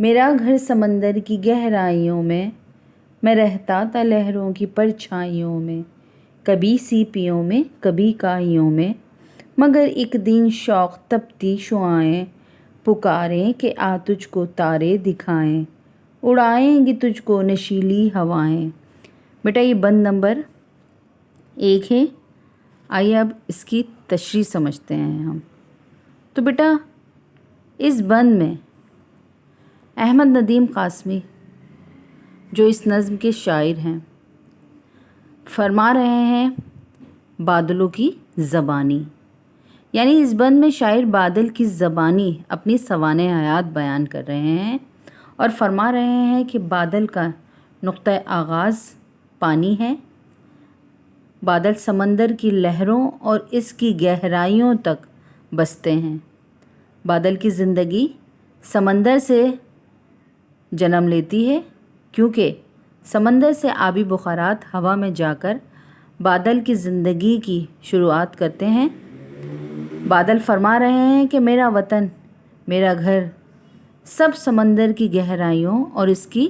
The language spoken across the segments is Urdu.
میرا گھر سمندر کی گہرائیوں میں رہتا تھا لہروں کی پرچھائیوں میں، کبھی سیپیوں میں کبھی کائیوں میں، مگر ایک دن شوق تپتی شعائیں پکاریں کہ آ تجھ کو تارے دکھائیں، اڑائیں گی تجھ کو نشیلی ہوائیں۔ بیٹا یہ بند نمبر 1 ہے۔ آئیے اب اس کی تشریح سمجھتے ہیں ہم۔ تو بیٹا اس بند میں احمد ندیم قاسمی جو اس نظم کے شاعر ہیں فرما رہے ہیں بادلوں کی زبانی، یعنی اس بند میں شاعر بادل کی زبانی اپنی سوانح حیات بیان کر رہے ہیں اور فرما رہے ہیں کہ بادل کا نقطہ آغاز پانی ہے، بادل سمندر کی لہروں اور اس کی گہرائیوں تک بستے ہیں، بادل کی زندگی سمندر سے جنم لیتی ہے کیونکہ سمندر سے آبی بخارات ہوا میں جا کر بادل کی زندگی کی شروعات کرتے ہیں۔ بادل فرما رہے ہیں کہ میرا وطن، میرا گھر سب سمندر کی گہرائیوں اور اس کی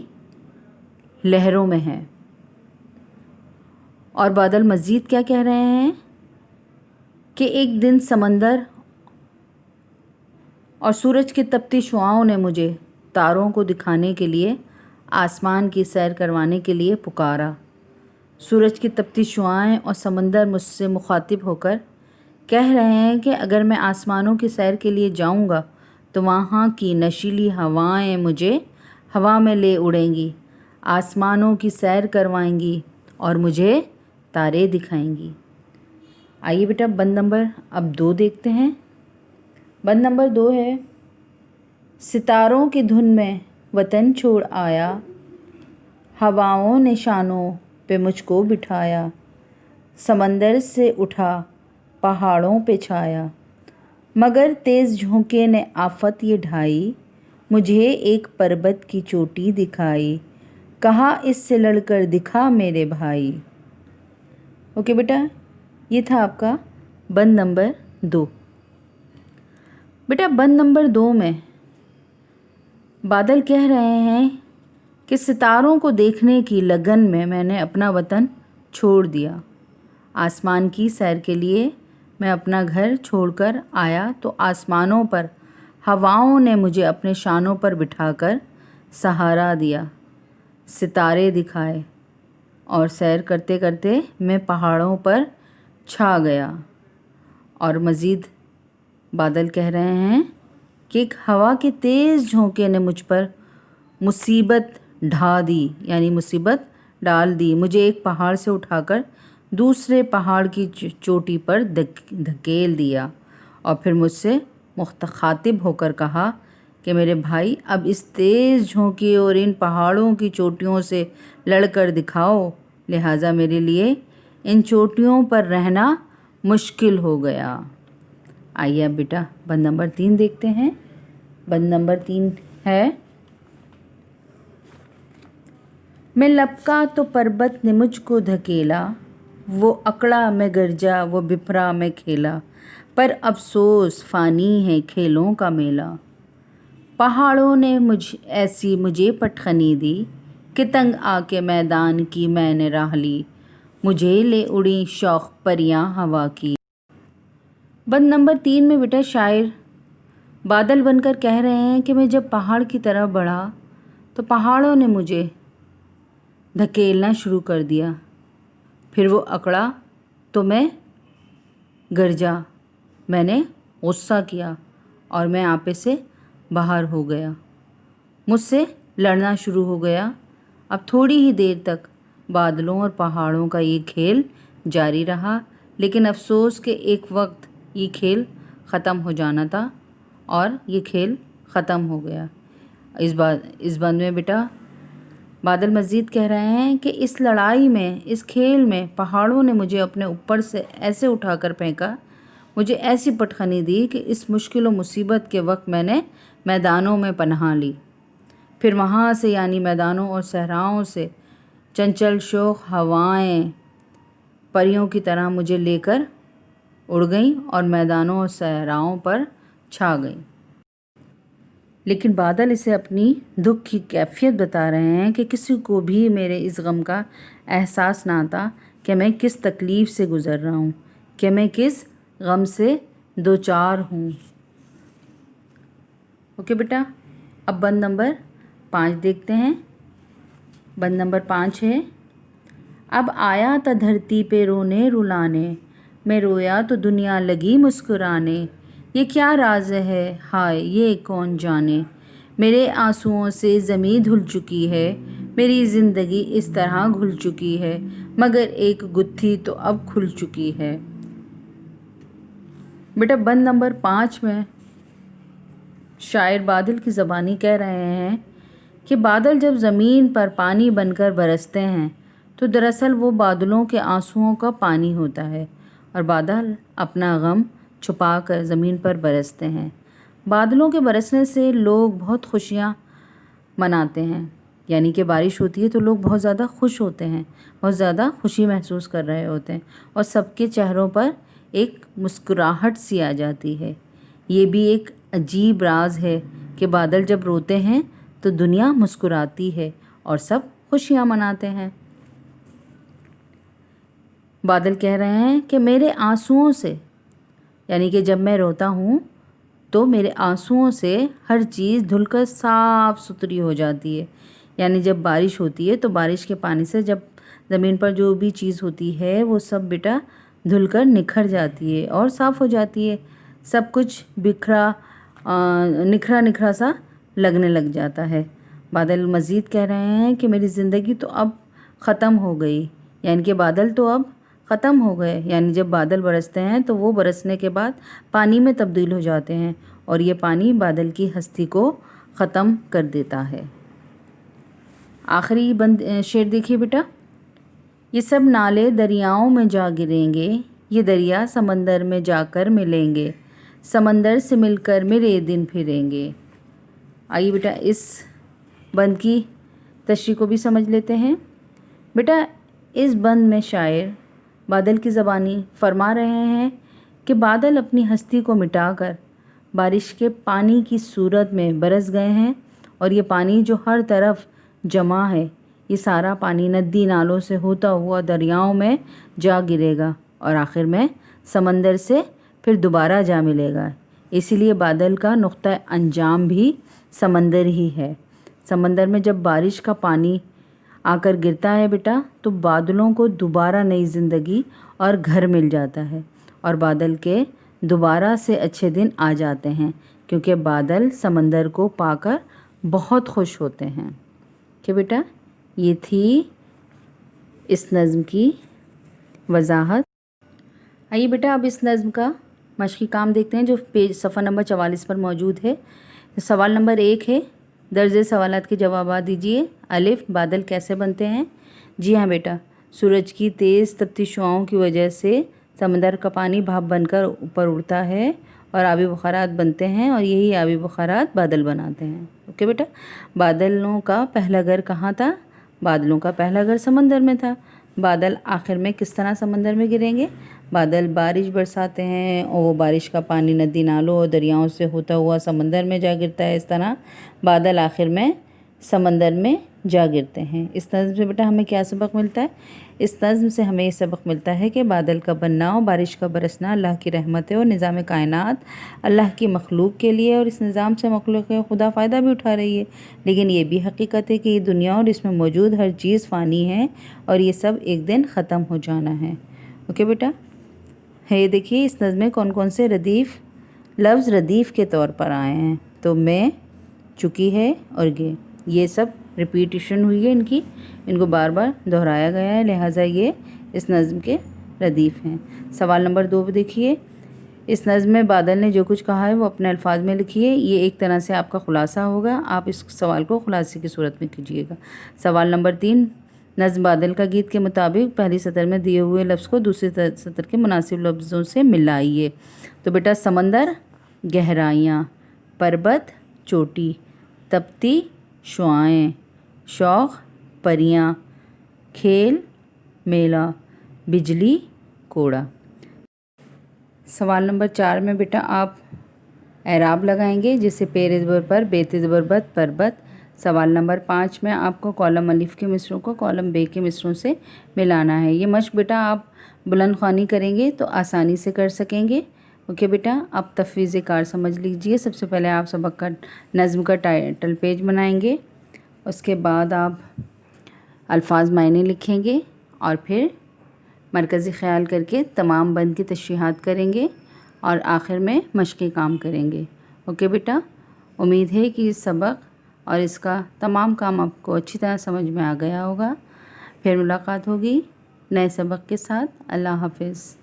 لہروں میں ہے۔ اور بادل مزید کیا کہہ رہے ہیں کہ ایک دن سمندر اور سورج کی تپتی شعاؤں نے مجھے تاروں کو دکھانے کے لیے آسمان کی سیر کروانے کے لیے پکارا۔ سورج کی تپتی شعائیں اور سمندر مجھ سے مخاطب ہو کر کہہ رہے ہیں کہ اگر میں آسمانوں کی سیر کے لیے جاؤں گا تو وہاں کی نشیلی ہوائیں مجھے ہوا میں لے اڑیں گی، آسمانوں کی سیر کروائیں گی اور مجھے تارے دکھائیں گی۔ آئیے بیٹا بند نمبر اب 2 دیکھتے ہیں۔ بند نمبر 2 ہے، ستاروں کی دھن میں وطن چھوڑ آیا، ہواؤں نے شانوں پہ مجھ کو بٹھایا، سمندر سے اٹھا پہاڑوں پہ چھایا، مگر تیز جھونکے نے آفت یہ ڈھائی، مجھے ایک پربت کی چوٹی دکھائی، کہا اس سے لڑ کر دکھا میرے بھائی۔ اوکے بیٹا یہ تھا آپ کا بند نمبر 2۔ بیٹا بند نمبر 2 میں بادل کہہ رہے ہیں کہ ستاروں کو دیکھنے کی لگن میں نے اپنا وطن چھوڑ دیا، آسمان کی سیر کے لیے میں اپنا گھر چھوڑ کر آیا تو آسمانوں پر ہواؤں نے مجھے اپنے شانوں پر بٹھا کر سہارا دیا، ستارے دکھائے اور سیر کرتے کرتے میں پہاڑوں پر چھا گیا۔ اور مزید بادل کہہ رہے ہیں کہ ایک ہوا کے تیز جھونکے نے مجھ پر مصیبت ڈھا دی، یعنی مصیبت ڈال دی، مجھے ایک پہاڑ سے اٹھا کر دوسرے پہاڑ کی چوٹی پر دھکیل دیا اور پھر مجھ سے مخاطب ہو کر کہا کہ میرے بھائی اب اس تیز جھونکی اور ان پہاڑوں کی چوٹیوں سے لڑ کر دکھاؤ، لہٰذا میرے لیے ان چوٹیوں پر رہنا مشکل ہو گیا۔ آئیے اب بیٹا بند نمبر 3 دیکھتے ہیں۔ بند نمبر 3 ہے، میں لپکا تو پربت نے مجھ کو دھکیلا، وہ اکڑا میں گرجا وہ بپھرا میں کھیلا، پر افسوس فانی ہے کھیلوں کا میلہ، پہاڑوں نے مجھے پٹخنی دی کہ تنگ آ کے میدان کی میں نے راہ لی، مجھے لے اڑی شوق پریاں ہوا کی۔ بند نمبر 3 میں بیٹا شاعر بادل بن کر کہہ رہے ہیں کہ میں جب پہاڑ کی طرف بڑھا تو پہاڑوں نے مجھے دھکیلنا شروع کر دیا، پھر وہ اکڑا تو میں گرجا، میں نے غصہ کیا اور میں آپے سے باہر ہو گیا، مجھ سے لڑنا شروع ہو گیا۔ اب تھوڑی ہی دیر تک بادلوں اور پہاڑوں کا یہ کھیل جاری رہا، لیکن افسوس کہ ایک وقت یہ کھیل ختم ہو جانا تھا اور یہ کھیل ختم ہو گیا۔ اس بند میں بیٹا بادل مزید کہہ رہے ہیں کہ اس لڑائی میں، اس کھیل میں پہاڑوں نے مجھے اپنے اوپر سے ایسے اٹھا کر پھینکا، مجھے ایسی پٹخنی دی کہ اس مشکل و مصیبت کے وقت میں نے میدانوں میں پناہ لی، پھر وہاں سے یعنی میدانوں اور صحراؤں سے چنچل شوخ ہوائیں پریوں کی طرح مجھے لے کر اڑ گئیں اور میدانوں اور صحراؤں پر چھا گئیں۔ لیکن بادل اسے اپنی دکھ کی کیفیت بتا رہے ہیں کہ کسی کو بھی میرے اس غم کا احساس نہ تھا کہ میں کس تکلیف سے گزر رہا ہوں، کہ میں کس غم سے دوچار ہوں۔ اوکے بیٹا، اب بند نمبر 5 دیکھتے ہیں۔ بند نمبر 5 ہے، اب آیا تھا دھرتی پہ رونے رلانے، میں رویا تو دنیا لگی مسکرانے، یہ کیا راز ہے ہائے یہ کون جانے، میرے آنسوؤں سے زمیں دھل چکی ہے، میری زندگی اس طرح گھل چکی ہے، مگر ایک گتھی تو اب کھل چکی ہے۔ بیٹا بند نمبر 5 میں شاعر بادل کی زبانی کہہ رہے ہیں کہ بادل جب زمین پر پانی بن کر برستے ہیں تو دراصل وہ بادلوں کے آنسوؤں کا پانی ہوتا ہے، اور بادل اپنا غم چھپا کر زمین پر برستے ہیں۔ بادلوں کے برسنے سے لوگ بہت خوشیاں مناتے ہیں، یعنی کہ بارش ہوتی ہے تو لوگ بہت زیادہ خوش ہوتے ہیں، بہت زیادہ خوشی محسوس کر رہے ہوتے ہیں، اور سب کے چہروں پر ایک مسکراہٹ سی آ جاتی ہے۔ یہ بھی ایک عجیب راز ہے کہ بادل جب روتے ہیں تو دنیا مسکراتی ہے اور سب خوشیاں مناتے ہیں۔ بادل کہہ رہے ہیں کہ میرے آنسوؤں سے، یعنی کہ جب میں روتا ہوں تو میرے آنسوؤں سے ہر چیز دھل کر صاف ستھری ہو جاتی ہے، یعنی جب بارش ہوتی ہے تو بارش کے پانی سے جب زمین پر جو بھی چیز ہوتی ہے وہ سب بیٹا دھل کر نکھر جاتی ہے اور صاف ہو جاتی ہے، سب کچھ نکھرا نکھرا سا لگنے لگ جاتا ہے۔ بادل مزید کہہ رہے ہیں کہ میری زندگی تو اب ختم ہو گئی، یعنی کہ بادل تو اب ختم ہو گئے، یعنی جب بادل برستے ہیں تو وہ برسنے کے بعد پانی میں تبدیل ہو جاتے ہیں اور یہ پانی بادل کی ہستی کو ختم کر دیتا ہے۔ آخری شعر دیکھیے بیٹا، یہ سب نالے دریاؤں میں جا گریں گے، یہ دریا سمندر میں جا کر ملیں گے، سمندر سے مل کر میرے دن پھریں گے۔ آئیے بیٹا اس بند کی تشریح کو بھی سمجھ لیتے ہیں۔ بیٹا اس بند میں شاعر بادل کی زبانی فرما رہے ہیں کہ بادل اپنی ہستی کو مٹا کر بارش کے پانی کی صورت میں برس گئے ہیں، اور یہ پانی جو ہر طرف جمع ہے یہ سارا پانی ندی نالوں سے ہوتا ہوا دریاؤں میں جا گرے گا اور آخر میں سمندر سے پھر دوبارہ جا ملے گا۔ اسی لیے بادل کا نقطہ انجام بھی سمندر ہی ہے۔ سمندر میں جب بارش کا پانی آ کر گرتا ہے بیٹا تو بادلوں کو دوبارہ نئی زندگی اور گھر مل جاتا ہے، اور بادل کے دوبارہ سے اچھے دن آ جاتے ہیں، کیونکہ بادل سمندر کو پا کر بہت خوش ہوتے ہیں۔ کہ بیٹا یہ تھی اس نظم کی وضاحت۔ آئیے بیٹا اب اس نظم کا مشقی کام دیکھتے ہیں جو صفحہ نمبر 44 پر موجود ہے۔ سوال نمبر 1 ہے، درج سوالات کے جوابات دیجیے۔ الف، بادل کیسے بنتے ہیں؟ جی ہاں بیٹا، سورج کی تیز تپتی شعاؤں کی وجہ سے سمندر کا پانی بھاپ بن کر اوپر اڑتا ہے اور آبی بخارات بنتے ہیں، اور یہی آبی بخارات بادل بناتے ہیں۔ اوکے بیٹا، بادلوں کا پہلا گھر کہاں تھا؟ بادلوں کا پہلا گھر سمندر میں تھا۔ بادل آخر میں کس طرح سمندر میں گریں گے؟ بادل بارش برساتے ہیں اور وہ بارش کا پانی ندی نالوں اور دریاؤں سے ہوتا ہوا سمندر میں جا گرتا ہے، اس طرح بادل آخر میں سمندر میں جا گرتے ہیں۔ اس نظم سے بیٹا ہمیں کیا سبق ملتا ہے؟ اس نظم سے ہمیں یہ سبق ملتا ہے کہ بادل کا بننا اور بارش کا برسنا اللہ کی رحمت ہے اور نظام کائنات اللہ کی مخلوق کے لیے، اور اس نظام سے مخلوق خدا فائدہ بھی اٹھا رہی ہے، لیکن یہ بھی حقیقت ہے کہ یہ دنیا اور اس میں موجود ہر چیز فانی ہے اور یہ سب ایک دن ختم ہو جانا ہے۔ اوکے بیٹا، یہ دیکھیے اس نظم میں کون کون سے لفظ ردیف کے طور پر آئے ہیں۔ تو میں، چکی ہے اور یہ سب ریپیٹیشن ہوئی ہے، ان کو بار بار دہرایا گیا ہے، لہٰذا یہ اس نظم کے ردیف ہیں۔ سوال نمبر 2 دیکھیے، اس نظم میں بادل نے جو کچھ کہا ہے وہ اپنے الفاظ میں لکھیے۔ یہ ایک طرح سے آپ کا خلاصہ ہوگا، آپ اس سوال کو خلاصے کی صورت میں کیجیے گا۔ سوال نمبر 3، نظم بادل کا گیت کے مطابق پہلی سطر میں دیے ہوئے لفظ کو دوسری سطر کے مناسب لفظوں سے ملائیے۔ تو بیٹا سمندر گہرائیاں، پربت چوٹی، تپتی شعاعیں، شوق پریاں، کھیل میلہ، بجلی کوڑا۔ سوال نمبر 4 میں بیٹا آپ اعراب لگائیں گے، جسے پیر زبر پر، بیت زبر بت، پربت۔ سوال نمبر 5 میں آپ کو کالم الف کے مصروں کو کالم بے کے مصروں سے ملانا ہے۔ یہ مشق بیٹا آپ بلند خوانی کریں گے تو آسانی سے کر سکیں گے۔ اوکے بیٹا، آپ تفویض کار سمجھ لیجئے۔ سب سے پہلے آپ سبق کا نظم کا ٹائٹل پیج بنائیں گے، اس کے بعد آپ الفاظ معنی لکھیں گے اور پھر مرکزی خیال کر کے تمام بند کی تشریحات کریں گے اور آخر میں مشقی کام کریں گے۔ اوکے بیٹا، امید ہے کہ اس سبق اور اس کا تمام کام آپ کو اچھی طرح سمجھ میں آ گیا ہوگا۔ پھر ملاقات ہوگی نئے سبق کے ساتھ۔ اللہ حافظ۔